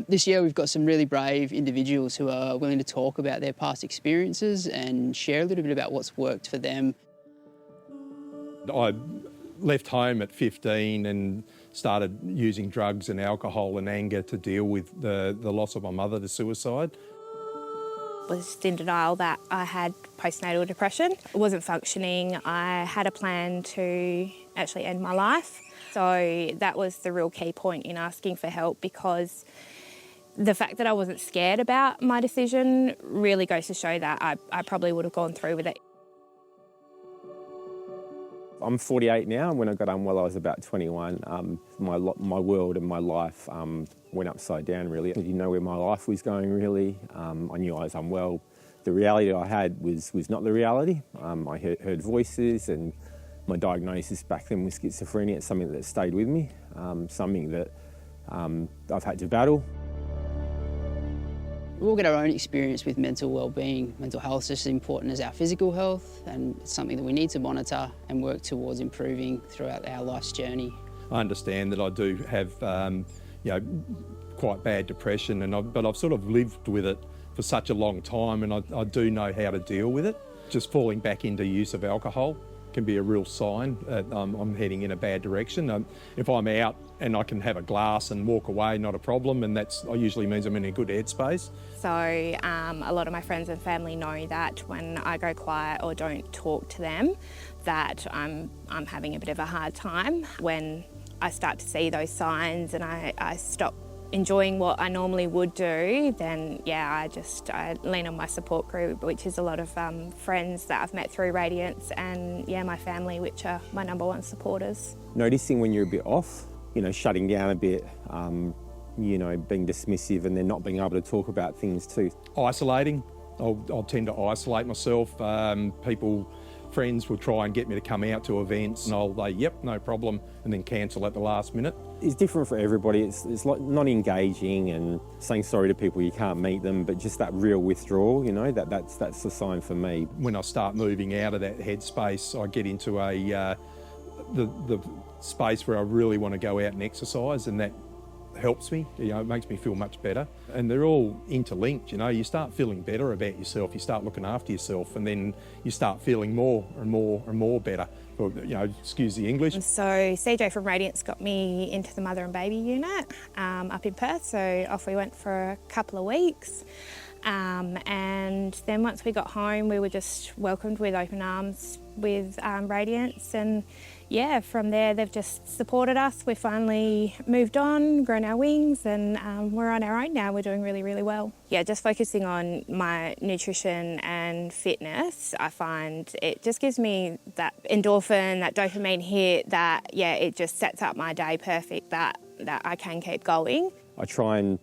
This year we've got some really brave individuals who are willing to talk about their past experiences and share a little bit about what's worked for them. I left home at 15 and started using drugs and alcohol and anger to deal with the loss of my mother to suicide. I was just in denial that I had postnatal depression. I wasn't functioning. I had a plan to actually end my life. So that was the real key point in asking for help, because the fact that I wasn't scared about my decision really goes to show that I probably would have gone through with it. I'm 48 now, and when I got unwell I was about 21. My world and my life went upside down really. I didn't know where my life was going really. I knew I was unwell. The reality I had was not the reality. I heard voices, and my diagnosis back then was schizophrenia. It's something that stayed with me, something that I've had to battle. We all get our own experience with mental wellbeing. Mental health is just as important as our physical health, and it's something that we need to monitor and work towards improving throughout our life's journey. I understand that I do have quite bad depression, but I've sort of lived with it for such a long time, and I do know how to deal with it. Just falling back into use of alcohol can be a real sign that I'm heading in a bad direction. If I'm out and I can have a glass and walk away, not a problem, and that usually means I'm in a good headspace. So a lot of my friends and family know that when I go quiet or don't talk to them, that I'm having a bit of a hard time. When I start to see those signs and I stop enjoying what I normally would do, then yeah, I lean on my support group, which is a lot of friends that I've met through Radiance, and yeah, my family, which are my #1 supporters. Noticing when you're a bit off, shutting down a bit, being dismissive, and then not being able to talk about things too. Isolating. I'll tend to isolate myself. Friends will try and get me to come out to events, and I'll say, yep, no problem, and then cancel at the last minute. It's different for everybody. It's like not engaging and saying sorry to people you can't meet them, but just that real withdrawal, that's the sign for me. When I start moving out of that headspace, I get into the space where I really want to go out and exercise, and that helps me. It makes me feel much better. And they're all interlinked. You start feeling better about yourself, you start looking after yourself, and then you start feeling more and more and more better. Or, excuse the English. So CJ from Radiance got me into the mother and baby unit up in Perth, so off we went for a couple of weeks. And then once we got home, we were just welcomed with open arms with Radiance, and yeah, from there they've just supported us. We've finally moved on, grown our wings, and we're on our own now. We're doing really, really well. Yeah, just focusing on my nutrition and fitness, I find it just gives me that endorphin, that dopamine hit that, yeah, it just sets up my day perfect, that I can keep going. I try and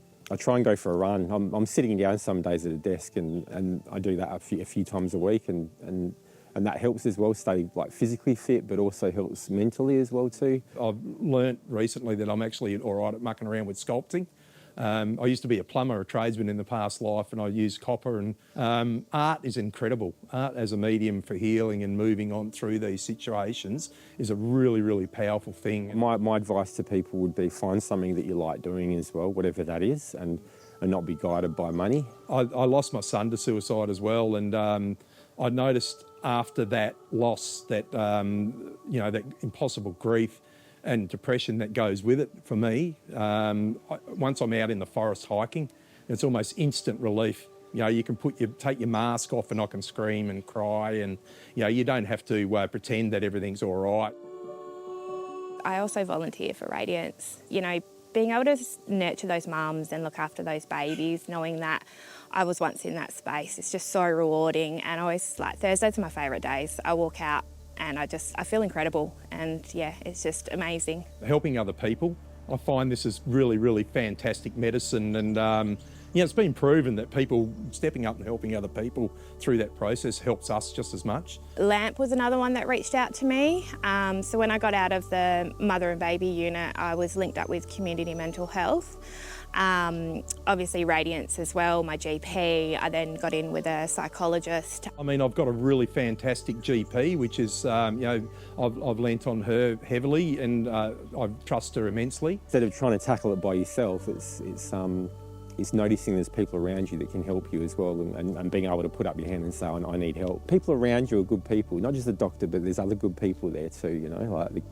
go for a run. I'm sitting down some days at a desk, and I do that a few times a week, and that helps as well, stay physically fit, but also helps mentally as well too. I've learnt recently that I'm actually all right at mucking around with sculpting. I used to be a plumber, a tradesman in the past life, and I used copper, and art is incredible. Art as a medium for healing and moving on through these situations is a really, really powerful thing. My advice to people would be find something that you like doing as well, whatever that is, and not be guided by money. I lost my son to suicide as well, and I noticed after that loss that, that impossible grief and depression that goes with it for me. Once I'm out in the forest hiking, it's almost instant relief. You can take your mask off and I can scream and cry, and you don't have to pretend that everything's all right. I also volunteer for Radiance. Being able to nurture those mums and look after those babies, knowing that I was once in that space, it's just so rewarding. And I always, Thursdays are my favourite days. I walk out and I feel incredible, and yeah, it's just amazing. Helping other people, I find this is really, really fantastic medicine, and it's been proven that people stepping up and helping other people through that process helps us just as much. LAMP was another one that reached out to me. So when I got out of the mother and baby unit, I was linked up with community mental health. Obviously Radiance as well, my GP. I then got in with a psychologist. I mean, I've got a really fantastic GP, which is, I've lent on her heavily, and I trust her immensely. Instead of trying to tackle it by yourself, it's noticing there's people around you that can help you as well, and being able to put up your hand and say, I need help. People around you are good people, not just the doctor, but there's other good people there too, like the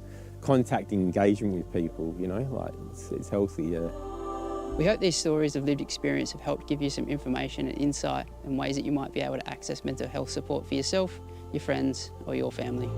contacting engagement with people, like it's healthy, yeah. We hope these stories of lived experience have helped give you some information and insight and ways that you might be able to access mental health support for yourself, your friends or your family.